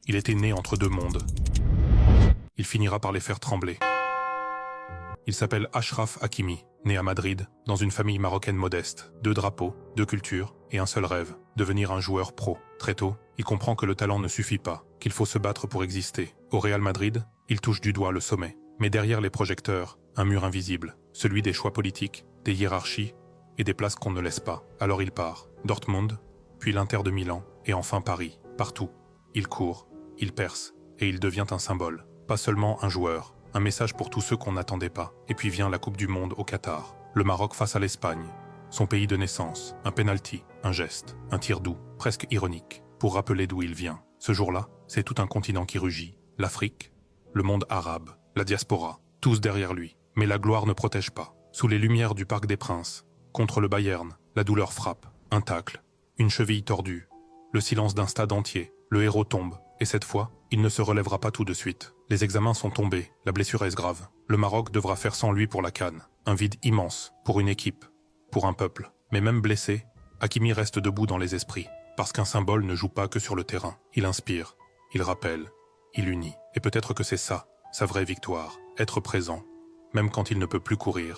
Il était né entre deux mondes. Il finira par les faire trembler. Il s'appelle Achraf Hakimi, né à Madrid, dans une famille marocaine modeste. 2 drapeaux, 2 cultures et un seul rêve, devenir un joueur pro. Très tôt, il comprend que le talent ne suffit pas, qu'il faut se battre pour exister. Au Real Madrid, il touche du doigt le sommet. Mais derrière les projecteurs, un mur invisible, celui des choix politiques, des hiérarchies et des places qu'on ne laisse pas. Alors il part. Dortmund, puis l'Inter de Milan, et enfin Paris. Partout. Il court, il perce, et il devient un symbole. Pas seulement un joueur, un message pour tous ceux qu'on n'attendait pas. Et puis vient la Coupe du Monde au Qatar. Le Maroc face à l'Espagne. Son pays de naissance, un penalty, un geste, un tir doux, presque ironique, pour rappeler d'où il vient. Ce jour-là, c'est tout un continent qui rugit. L'Afrique, le monde arabe, la diaspora, tous derrière lui. Mais la gloire ne protège pas. Sous les lumières du Parc des Princes, contre le Bayern, la douleur frappe. Un tacle, une cheville tordue, le silence d'un stade entier. Le héros tombe, et cette fois, il ne se relèvera pas tout de suite. Les examens sont tombés, la blessure est grave. Le Maroc devra faire sans lui pour la CAN. Un vide immense, pour une équipe, pour un peuple. Mais même blessé, Hakimi reste debout dans les esprits, parce qu'un symbole ne joue pas que sur le terrain. Il inspire, il rappelle, il unit. Et peut-être que c'est ça, sa vraie victoire, être présent, même quand il ne peut plus courir.